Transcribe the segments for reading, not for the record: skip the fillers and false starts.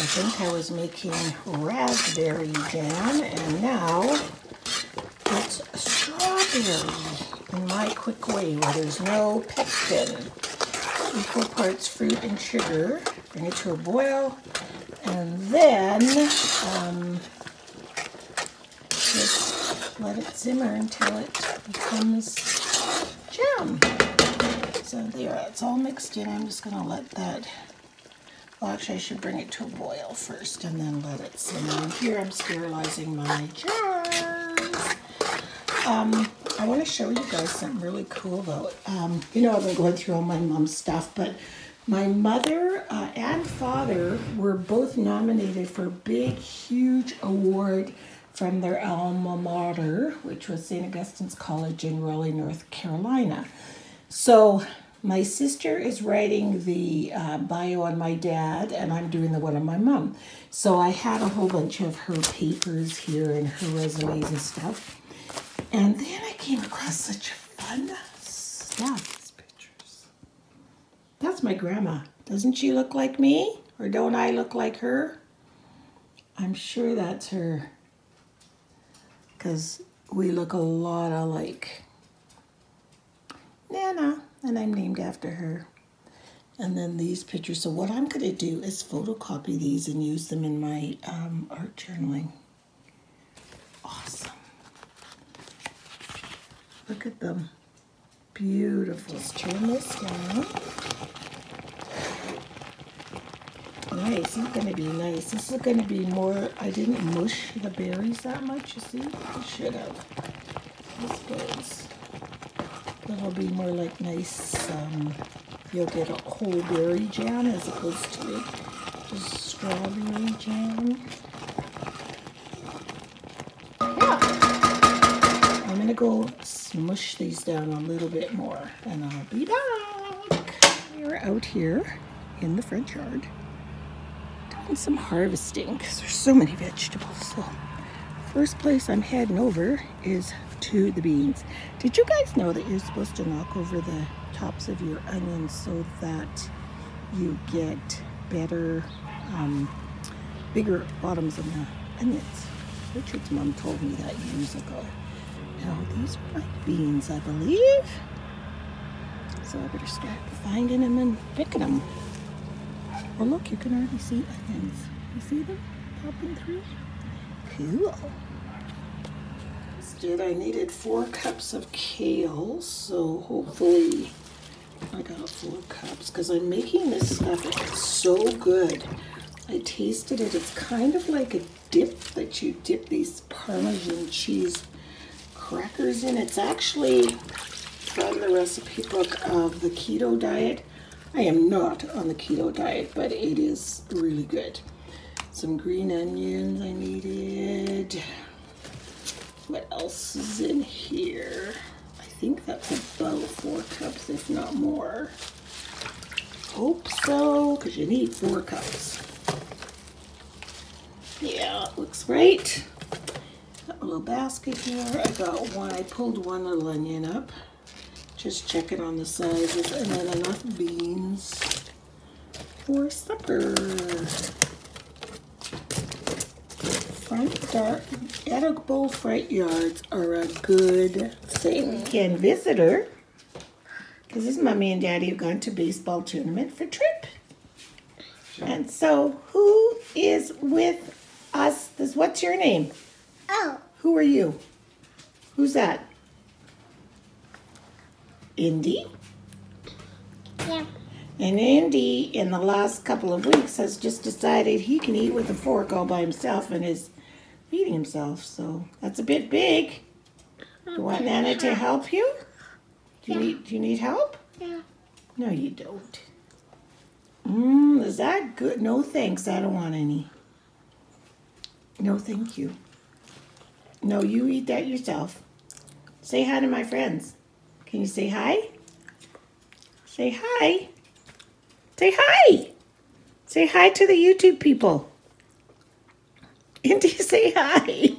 think I was making raspberry jam, and now it's strawberry in my quick way where there's no pectin. Equal parts fruit and sugar. Bring it to a boil, and then just let it simmer until it becomes jam. So there, it's all mixed in. I'm just going to let that, well, actually I should bring it to a boil first and then let it simmer. And here I'm sterilizing my jars. I want to show you guys something really cool though. You know, I've been going through all my mom's stuff, but my mother and father were both nominated for a big, huge award from their alma mater, which was St. Augustine's College in Raleigh, North Carolina. So my sister is writing the bio on my dad, and I'm doing the one on my mom. So I had a whole bunch of her papers here and her resumes and stuff. And then I came across such fun stuff. Pictures. That's my grandma. Doesn't she look like me? Or don't I look like her? I'm sure that's her. Because we look a lot alike. Nana, and I'm named after her. And then these pictures. So what I'm going to do is photocopy these and use them in my art journaling. Awesome. Look at them. Beautiful. Just turn this down. Nice. This is going to be nice. This is going to be more, I didn't mush the berries that much, you see? I should have. This goes. It'll be more like nice, you'll get a whole berry jam as opposed to just strawberry jam. Yeah. I'm going to go smush these down a little bit more and I'll be back. We're out here in the front yard doing some harvesting because there's so many vegetables. So first place I'm heading over is to the beans. Did you guys know that you're supposed to knock over the tops of your onions so that you get better, bigger bottoms of the onions? Richard's mom told me that years ago. Now these are my beans, I believe. So I better start finding them and picking them. Oh look, you can already see onions. You see them popping through? Cool. I needed 4 cups of kale, so hopefully I got 4 cups because I'm making this stuff. It's so good. I tasted it. It's kind of like a dip that you dip these Parmesan cheese crackers in. It's actually from the recipe book of the keto diet. I am not on the keto diet, but it is really good. Some green onions I needed. What else is in here? I think that's about 4 cups, if not more. Hope so, because you need 4 cups. Yeah, it looks right. Got a little basket here. I got one. I pulled one little onion up. Just checking on the sizes, and then enough beans for supper. Edible front yards are a good thing. Again, visitor, because this mommy and daddy have gone to baseball tournament for trip. And so, who is with us? What's your name? Oh. Who are you? Who's that? Indy? Yeah. And Indy, in the last couple of weeks, has just decided he can eat with a fork all by himself and is feeding himself. So that's a bit big. Do you want Nana to help you? Do you need help? Yeah. No, you don't. Is that good? No thanks. I don't want any. No, thank you. No, you eat that yourself. Say hi to my friends. Can you say hi? Say hi. Say hi. Say hi to the YouTube people. Indy, say hi.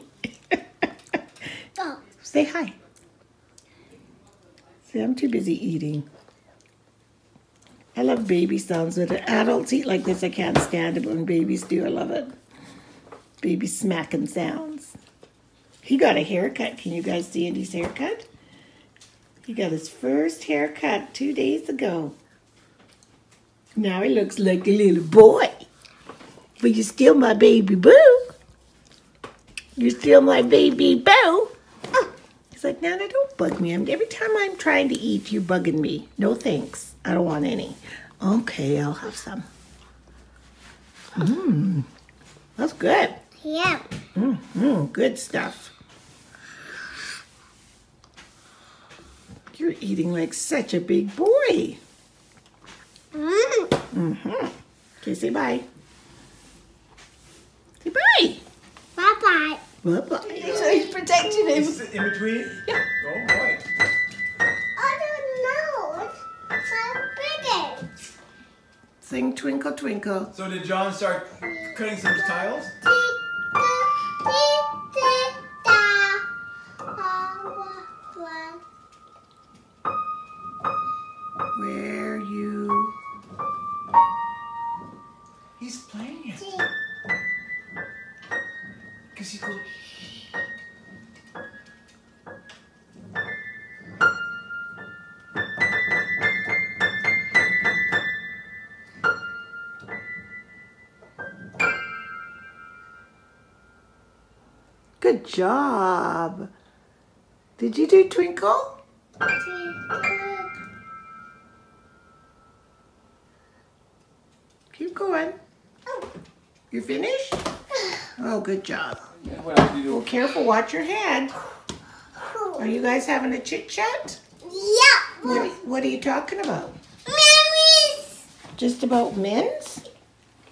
Oh. Say hi. See, I'm too busy eating. I love baby sounds. When adults eat like this, I can't stand it. But when babies do, I love it. Baby smacking sounds. He got a haircut. Can you guys see Andy's haircut? He got his first haircut 2 days ago. Now he looks like a little boy. But you're still my baby boo. You're still my baby boo. He's like, Nana, don't bug me. Every time I'm trying to eat, you're bugging me. No thanks. I don't want any. Okay, I'll have some. That's good. Yeah. Good stuff. You're eating like such a big boy. Okay, say bye. Say bye. Bye-bye. Bye-bye. So he's protecting him. Is it in between? Yeah. Oh boy. I don't know. It's so big. Sing Twinkle Twinkle. So did John start cutting some tiles? Where you... He's playing it. Because he goes... Good job. Did you do Twinkle? Keep going. You finished? Oh, good job. Yeah, what else do you do? Well, careful. Watch your head. Are you guys having a chit-chat? Yeah. What are you talking about? Memories. Just about men's?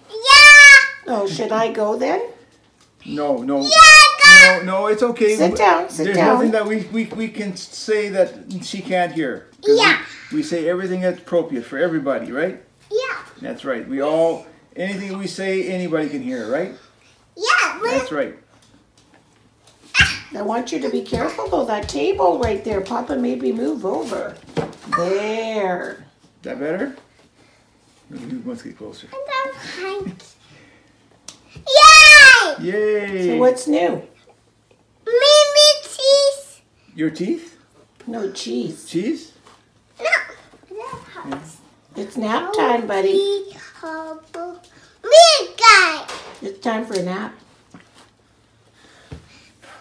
Yeah. Oh, should I go then? No, no. Yeah, No, it's okay. Sit down, sit There's down. nothing that we can say that she can't hear. 'Cause Yeah. We say everything that's appropriate for everybody, right? Yeah. That's right. Anything we say, anybody can hear, right? Yeah. That's right. I want you to be careful though. That table right there, Papa, maybe move over. There. Is that better? Let's get closer. Yay! Yay! So what's new? Mimi cheese. Your teeth? No cheese. Cheese? No. It's nap time, buddy. Me guy. It's time for a nap.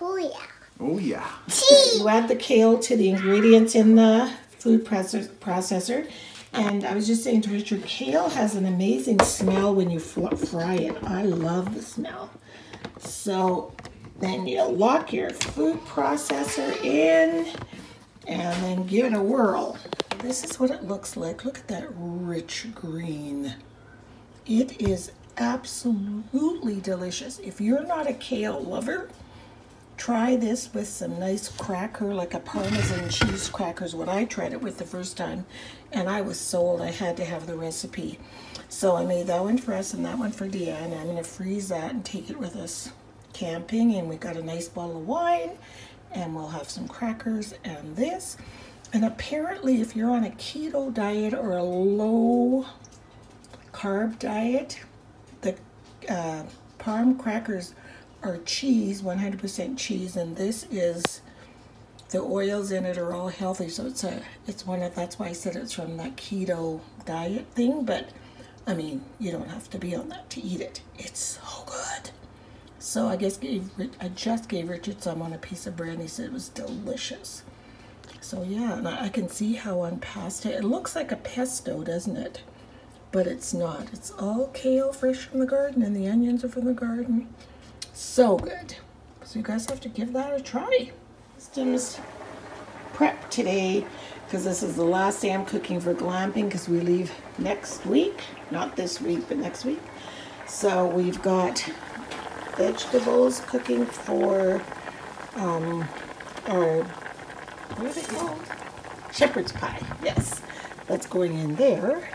Oh yeah. Oh yeah. Cheese. You add the kale to the ingredients in the food processor. And I was just saying to Richard, kale has an amazing smell when you fry it. I love the smell. So then you lock your food processor in and then give it a whirl. This is what it looks like. Look at that rich green. It is absolutely delicious. If you're not a kale lover, try this with some nice cracker, like a Parmesan cheese crackers, what I tried it with the first time, and I was sold. I had to have the recipe. So I made that one for us and that one for Deanna. I'm going to freeze that and take it with us camping, and we got a nice bottle of wine, and we'll have some crackers and this. And apparently if you're on a keto diet or a low carb diet, the parm crackers are cheese, 100% cheese, and this is, the oils in it are all healthy, so it's one of, that's why I said it's from that keto diet thing. But I mean, you don't have to be on that to eat it. It's so good. So I just gave Richard some on a piece of bread, and he said it was delicious. So yeah, and I can see how on pasta, it looks like a pesto, doesn't it? But it's not. It's all kale fresh from the garden, and the onions are from the garden. So good. So you guys have to give that a try. Systems prep today, because this is the last day I'm cooking for glamping, because we leave next week. Not this week, but next week. So we've got vegetables cooking for our, what are they called? Shepherd's pie, yes. That's going in there.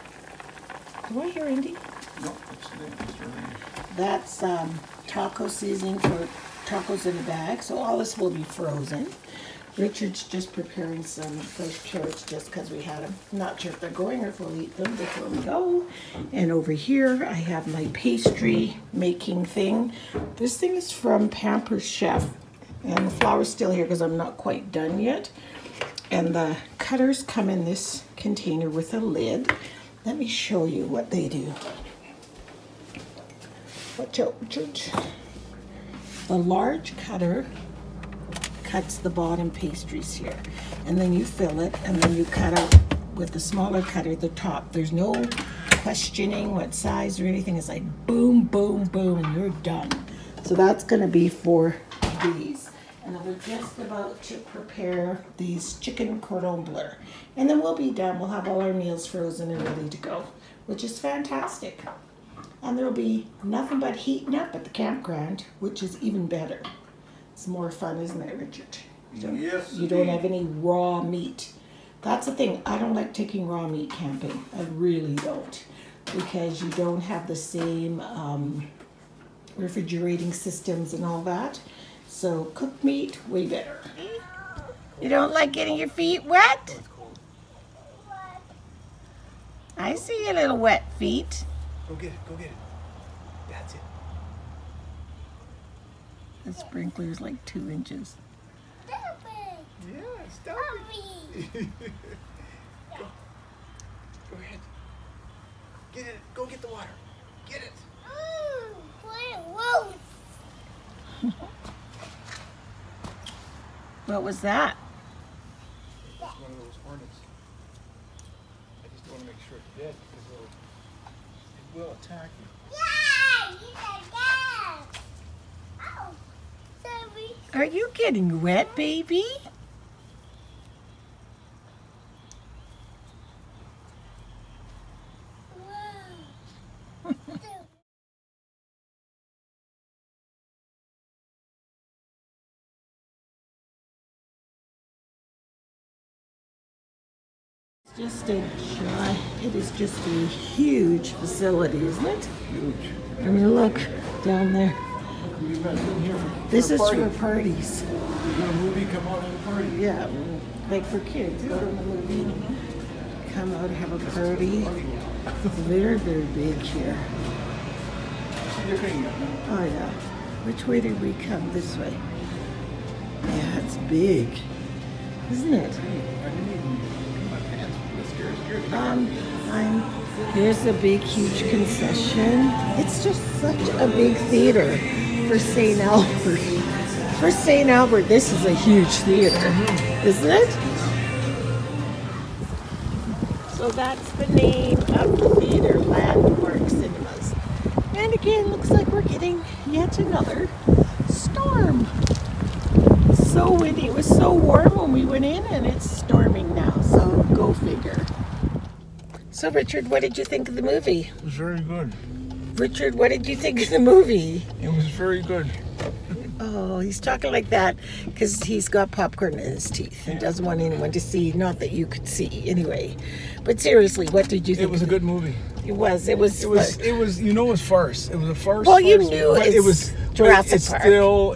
Do I hear Indy? No, it's really... That's taco seasoning for tacos in a bag. So all this will be frozen. Richard's just preparing some fresh carrots just because we had them. Not sure if they're going or if we'll eat them before we go. And over here I have my pastry making thing. This thing is from Pamper's Chef. And the flour's still here because I'm not quite done yet. And the cutters come in this container with a lid. Let me show you what they do. Watch out, Richard. The large cutter cuts the bottom pastries here, and then you fill it, and then you cut out with the smaller cutter the top. There's no questioning what size or anything. It's like boom, boom, boom, and you're done. So that's going to be for these. And we're just about to prepare these chicken cordon bleu, and then we'll be done. We'll have all our meals frozen and ready to go, which is fantastic. And there'll be nothing but heating up at the campground, which is even better. It's more fun, isn't it, Richard? Yes. You don't have any raw meat. That's the thing. I don't like taking raw meat camping. I really don't. Because you don't have the same refrigerating systems and all that. So cooked meat, way better. You don't like getting your feet wet? I see your little wet feet. Go get it. Go get it. That's it. The sprinkler's like 2 inches. Stop it. Yeah, stop it. Go. Go ahead. Get it. Go get the water. Get it. Whoa. What was that? It's one of those hornets. I just want to make sure it's dead because it will attack you. Are you getting wet, baby? It is just a huge facility, isn't it? Huge. I mean, look down there. You've been here This is for parties. You got a movie, come out and party. Yeah, like for kids. Go to the movie, come out, have a party. Very, very big here. Oh yeah. Which way did we come? This way. Yeah, it's big, isn't it? Here's a big, huge concession. It's just such a big theater for St. Albert. For St. Albert, this is a huge theater, isn't it? So that's the name of the theater, Landmark Cinemas. And again, looks like we're getting yet another storm. So windy. It was so warm when we went in, and it's storming now, so go figure. So Richard, what did you think of the movie? It was very good. Richard, what did you think of the movie? It was very good. Oh, he's talking like that because he's got popcorn in his teeth and doesn't want anyone to see. Not that you could see, anyway. But seriously, what did you think? It was a good movie. It was. You know, it was farce. It was a farce. Well, you knew it was Jurassic Park.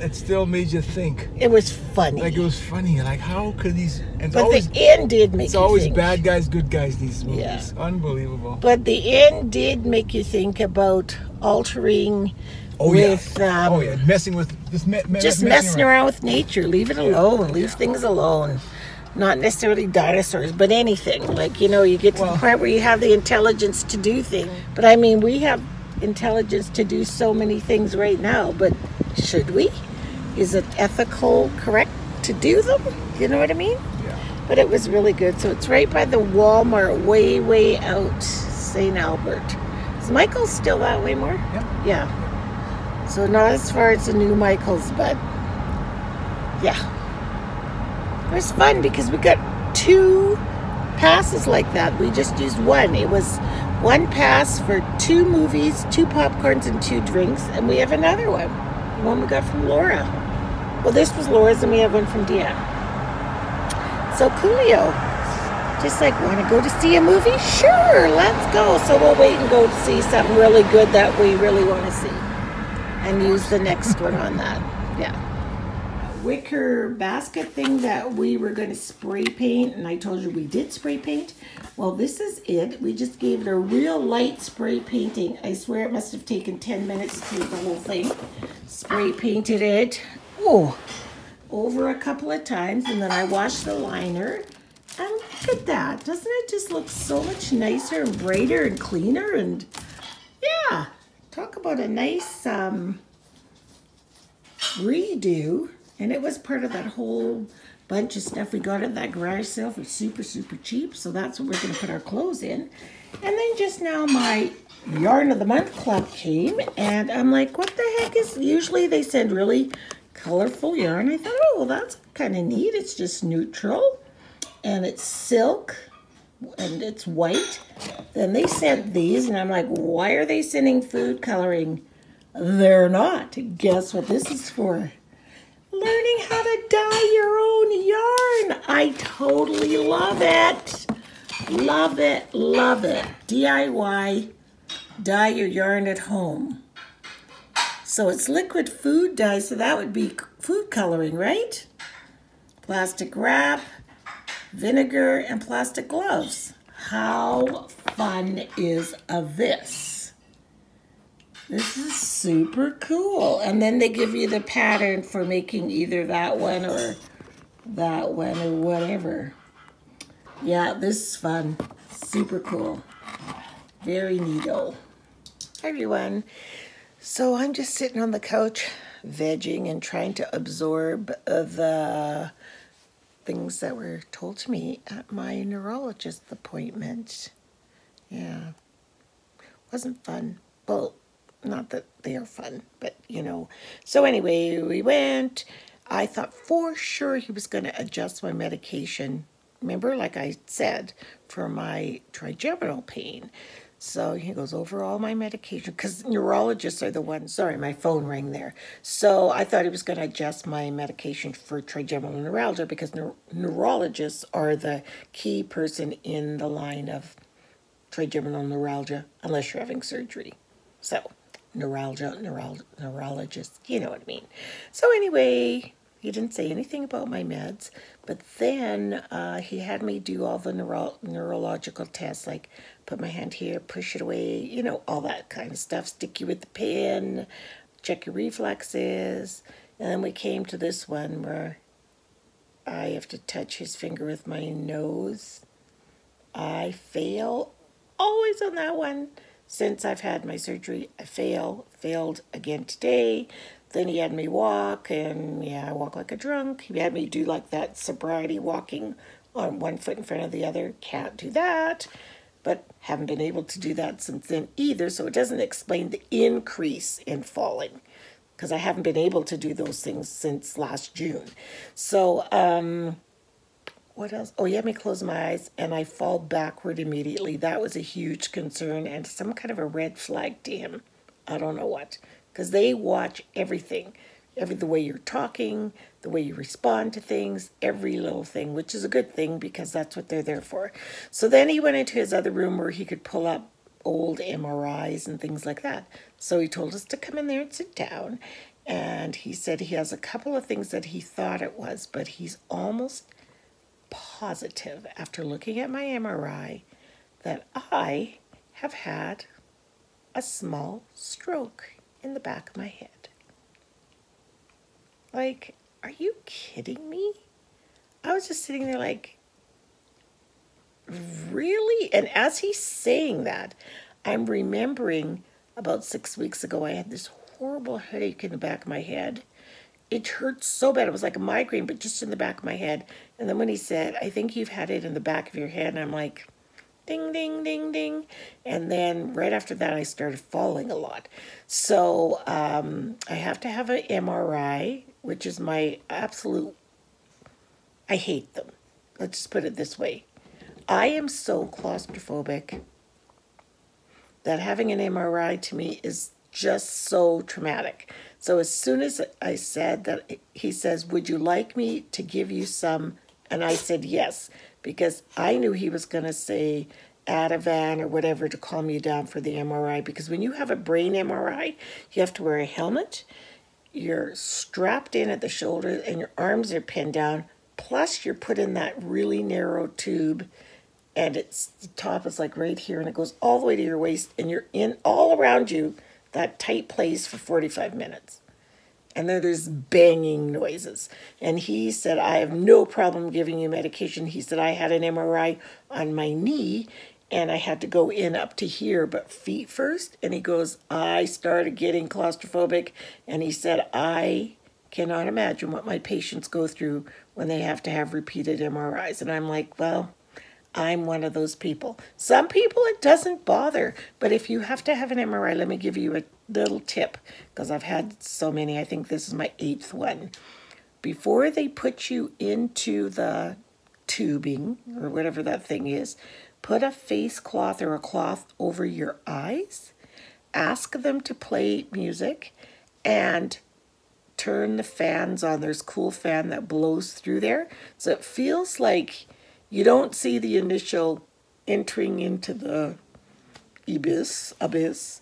It still made you think. It was funny. Like, it was funny. Like, how could these? And but the end did make you think. It's always bad guys, good guys. These movies, yeah. Unbelievable. But the end did make you think about altering. Messing with messing around with nature. Leave it alone. Leave things alone. Not necessarily dinosaurs, but anything. Like, you know, you get to the point where you have the intelligence to do things. But I mean, we have intelligence to do so many things right now, but should we? Is it ethical correct to do them? You know what I mean? Yeah. But it was really good. So it's right by the Walmart, way, way out, St. Albert. Is Michael's still that way more? Yeah. Yeah. So not as far as the new Michael's, but yeah. It was fun because we got 2 passes like that. We just used one. It was 1 pass for 2 movies, 2 popcorns, and 2 drinks. And we have another one. The one we got from Laura. Well, this was Laura's, and we have one from Deanne. So coolio. Just like, want to go to see a movie? Sure, let's go. So we'll wait and go see something really good that we really want to see. And use the next one on that. Yeah. wicker basket thing that we were going to spray paint, and I told you we did spray paint. Well, this is it. We just gave it a real light spray painting. I swear it must have taken 10 minutes to do the whole thing. Spray painted it over a couple of times, and then I washed the liner. And look at that. Doesn't it just look so much nicer and brighter and cleaner? And yeah, talk about a nice redo. And it was part of that whole bunch of stuff we got at that garage sale for super, super cheap. So that's what we're going to put our clothes in. And then just now my Yarn of the Month Club came. And I'm like, what the heck is... Usually they send really colorful yarn. I thought, oh, well, that's kind of neat. It's just neutral. And it's silk. And it's white. Then they sent these. And I'm like, why are they sending food coloring? They're not. Guess what this is for? Learning how to dye your own yarn. I totally love it. Love it, love it. DIY, dye your yarn at home. So it's liquid food dye, so that would be food coloring, right? Plastic wrap, vinegar, and plastic gloves. How fun is this? This is super cool. And then they give you the pattern for making either that one or whatever. Yeah, this is fun. Super cool. Very neato. Hi, everyone. So I'm just sitting on the couch, vegging and trying to absorb the things that were told to me at my neurologist appointment. Yeah. Wasn't fun. Well, not that they are fun, but you know. So anyway, we went. I thought for sure he was going to adjust my medication. Remember, like I said, for my trigeminal pain. So he goes over all my medication because neurologists are the ones. Sorry, my phone rang there. So I thought he was going to adjust my medication for trigeminal neuralgia because neurologists are the key person in the line of trigeminal neuralgia unless you're having surgery. So neurologist, you know what I mean. So anyway, he didn't say anything about my meds, but then he had me do all the neurological tests, like put my hand here, push it away, you know, all that kind of stuff, stick you with the pen, check your reflexes. And then we came to this one where I have to touch his finger with my nose. I fail always on that one. Since I've had my surgery, I failed again today. Then he had me walk, and yeah, I walk like a drunk. He had me do like that sobriety walking on one foot in front of the other. Can't do that, but haven't been able to do that since then either, so it doesn't explain the increase in falling, because I haven't been able to do those things since last June. So, what else? Oh, he had me close my eyes, and I fall backward immediately. That was a huge concern and some kind of a red flag to him. I don't know what. Because they watch everything. The way you're talking, the way you respond to things, every little thing, which is a good thing because that's what they're there for. So then he went into his other room where he could pull up old MRIs and things like that. So he told us to come in there and sit down. And he said he has a couple of things that he thought it was, but he's almost positive after looking at my MRI that I have had a small stroke in the back of my head. Like, are you kidding me? I was just sitting there like, really? And as he's saying that, I'm remembering about 6 weeks ago I had this horrible headache in the back of my head. It hurt so bad. It was like a migraine, but just in the back of my head. And then when he said, I think you've had it in the back of your head, and I'm like, ding, ding, ding, ding. And then right after that, I started falling a lot. So I have to have an MRI, which is my absolute, I hate them. Let's just put it this way. I am so claustrophobic that having an MRI to me is just so traumatic. So as soon as I said that, he says, would you like me to give you some? And I said yes, because I knew he was going to say Ativan or whatever to calm you down for the MRI. Because when you have a brain MRI, you have to wear a helmet. you're strapped in at the shoulder and your arms are pinned down, plus you're put in that really narrow tube, and it's the top is like right here and it goes all the way to your waist, and you're in all around you that tight place for 45 minutes. And then there's banging noises. And he said, I have no problem giving you medication. He said, I had an MRI on my knee and I had to go in up to here, but feet first. And he goes, I started getting claustrophobic. And he said, I cannot imagine what my patients go through when they have to have repeated MRIs. And I'm like, well, I'm one of those people. Some people it doesn't bother, but if you have to have an MRI, let me give you a little tip, because I've had so many. I think this is my 8th one. Before they put you into the tubing, or whatever that thing is, put a face cloth or a cloth over your eyes, ask them to play music, and turn the fans on. There's a cool fan that blows through there, so it feels like you don't see the initial entering into the abyss,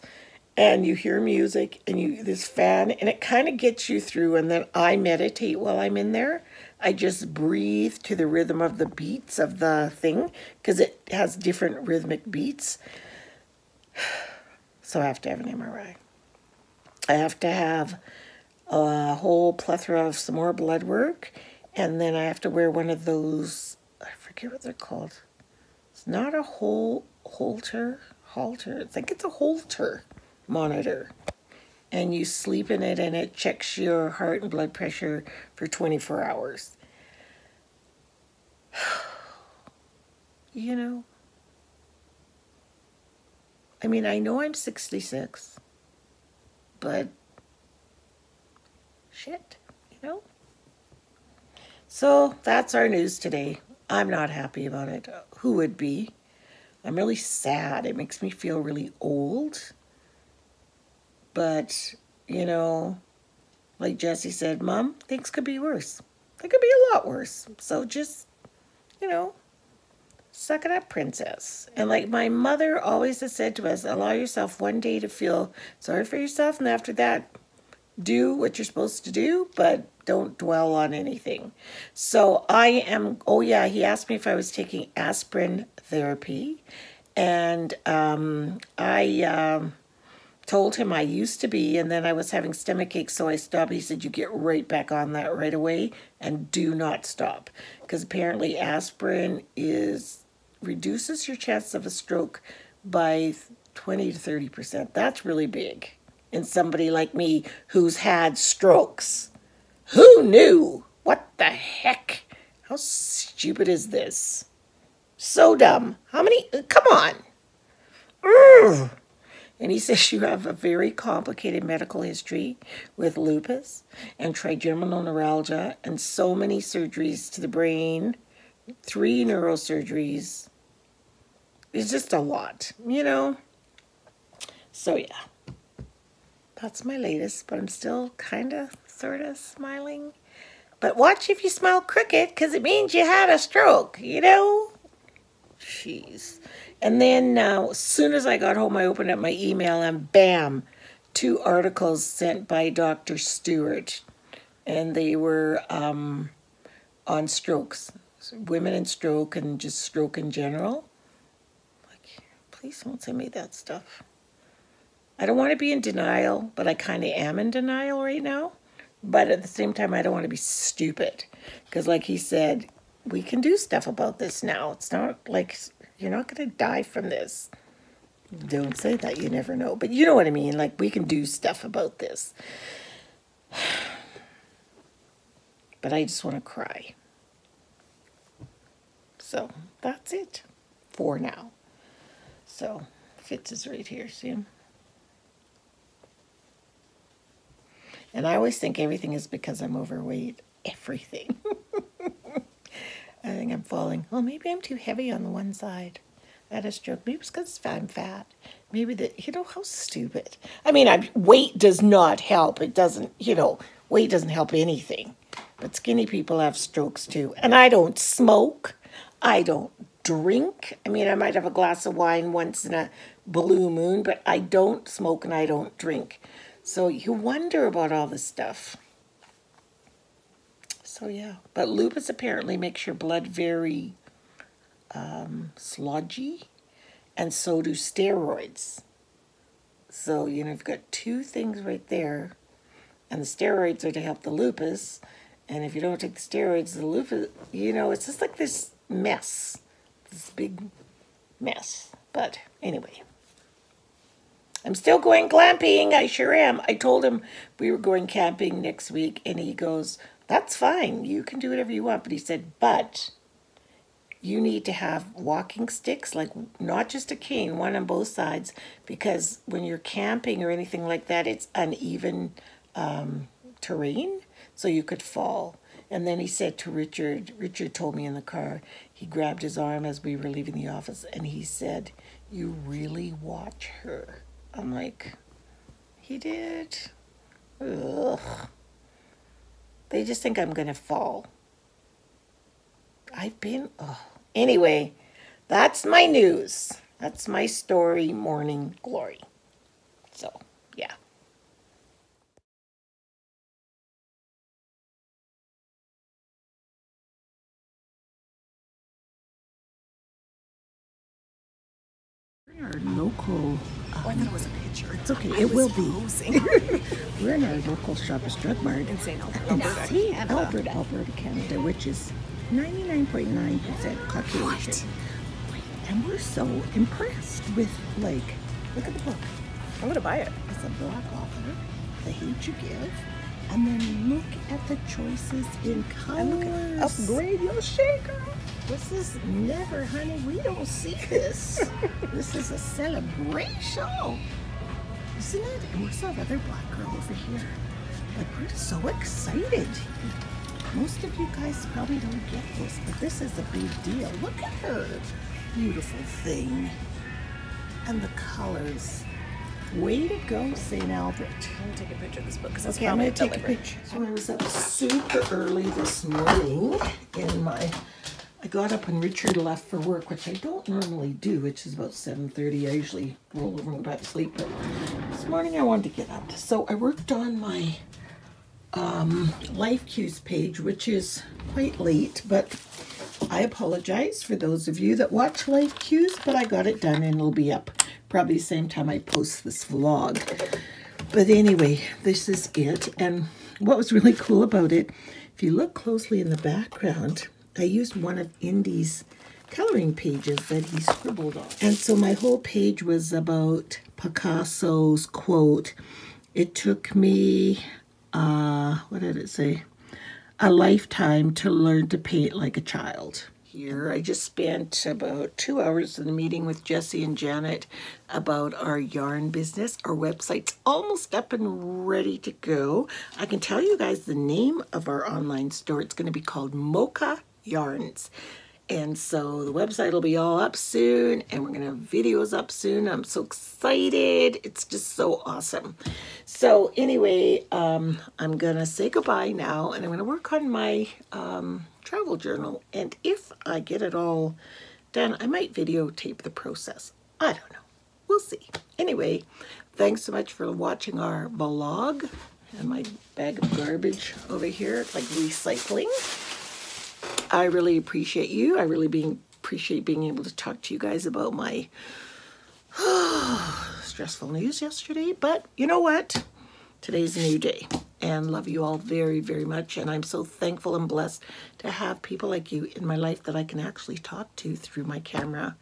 and you hear music and this fan, and it kind of gets you through. And then I meditate while I'm in there. I just breathe to the rhythm of the beats of the thing, because it has different rhythmic beats. So I have to have an MRI. I have to have a whole plethora of some more blood work, and then I have to wear one of those, I forget what they're called. It's not a halter. I think it's a Holter monitor. And you sleep in it and it checks your heart and blood pressure for 24 hours. You know, I mean, I know I'm 66, but shit, you know? So that's our news today. I'm not happy about it. Who would be? I'm really sad. It makes me feel really old. But, you know, like Jessie said, Mom, things could be worse. They could be a lot worse. So just, you know, suck it up, princess. And like my mother always has said to us, allow yourself one day to feel sorry for yourself, and after that, do what you're supposed to do, but don't dwell on anything. So I am, oh yeah, he asked me if I was taking aspirin therapy, and I told him I used to be, and then I was having stomach aches, so I stopped. He said, you get right back on that right away and do not stop, because apparently aspirin reduces your chance of a stroke by 20 to 30%. That's really big in somebody like me who's had strokes. Who knew? What the heck? How stupid is this? So dumb. How many? Come on. Ugh. And he says you have a very complicated medical history with lupus and trigeminal neuralgia and so many surgeries to the brain, 3 neurosurgeries. It's just a lot, you know? So yeah. That's my latest, but I'm still kind of, sort of smiling. But watch if you smile crooked, because it means you had a stroke, you know? Jeez. And then as soon as I got home, I opened up my email, and bam, 2 articles sent by Dr. Stewart. And they were on strokes. So women in stroke and just stroke in general. Like, please don't send me that stuff. I don't want to be in denial, but I kind of am in denial right now. But at the same time, I don't want to be stupid. Because like he said, we can do stuff about this now. It's not like you're not going to die from this. Don't say that, you never know. But you know what I mean. Like, we can do stuff about this. But I just want to cry. So that's it for now. So Fitz is right here. See him? And I always think everything is because I'm overweight. Everything. I think I'm falling. Well, maybe I'm too heavy on the one side. I had a stroke. Maybe it's because I'm fat. Maybe that, you know, how stupid. I mean, weight does not help. It doesn't, you know, weight doesn't help anything. But skinny people have strokes too. And I don't smoke. I don't drink. I mean, I might have a glass of wine once in a blue moon, but I don't smoke and I don't drink. So you wonder about all this stuff. So yeah, but lupus apparently makes your blood very sludgy, and so do steroids. So, you know, you've got two things right there, and the steroids are to help the lupus, and if you don't take the steroids, the lupus, you know, it's just like this mess, this big mess. But anyway, I'm still going glamping. I sure am. I told him we were going camping next week, and he goes, that's fine. You can do whatever you want. But he said, but you need to have walking sticks, like not just a cane, one on both sides, because when you're camping or anything like that, it's uneven terrain, so you could fall. And then he said to Richard told me in the car, he grabbed his arm as we were leaving the office, and he said, you really watch her. I'm like, he did? Ugh. They just think I'm going to fall. Anyway, that's my news. That's my story, morning glory. So, yeah. Our local... I thought it was a picture. It's okay, it will be. We're in our local Shoppers Drug Mart in St. Albert, Alberta, Alberta, Canada, which is 99.9% Caucasian. And we're so impressed with, like, look at the book. I'm gonna buy it. It's a black author, The Hate You Give. And then look at the choices in colors. And look at upgrade your shaker. This is never, honey, we don't see this. This is a celebration. Isn't it? And we saw another black girl over here. Like, we're so excited. Most of you guys probably don't get this, but this is a big deal. Look at her. Beautiful thing. And the colors. Way to go, St. Albert. I'm gonna take a picture of this book because it's Okay, I'm probably going to take a delivered. picture. So I was up super early this morning I got up when Richard left for work, which I don't normally do, which is about 7:30. I usually roll over and go back to sleep, but this morning I wanted to get up. So I worked on my Life Cues page, which is quite late, but I apologize for those of you that watch Life Cues, but I got it done and it'll be up probably the same time I post this vlog. But anyway, this is it. And what was really cool about it, if you look closely in the background, I used one of Indy's coloring pages that he scribbled on. And so my whole page was about Picasso's quote. It took me, what did it say? A lifetime to learn to paint like a child. Here, I just spent about 2 hours in a meeting with Jesse and Janet about our yarn business. Our website's almost up and ready to go. I can tell you guys the name of our online store. It's going to be called Mocha Yarns. And so the website will be all up soon, and we're going to have videos up soon. I'm so excited. It's just so awesome. So anyway, I'm going to say goodbye now, and I'm going to work on my travel journal. And if I get it all done, I might videotape the process. I don't know. We'll see. Anyway, thanks so much for watching our vlog and my bag of garbage over here. It's like recycling. I really appreciate you. I really appreciate being able to talk to you guys about my stressful news yesterday. But you know what? Today's a new day. And love you all very, very much. And I'm so thankful and blessed to have people like you in my life that I can actually talk to through my camera.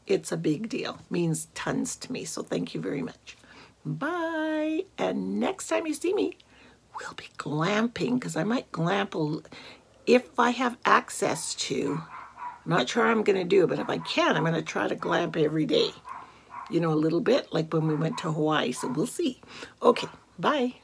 It's a big deal. It means tons to me. So thank you very much. Bye. And next time you see me, we'll be glamping, because I might glamp if I have access to. I'm not sure I'm going to do it, but if I can, I'm going to try to glamp every day. You know, a little bit, like when we went to Hawaii. So we'll see. Okay, bye.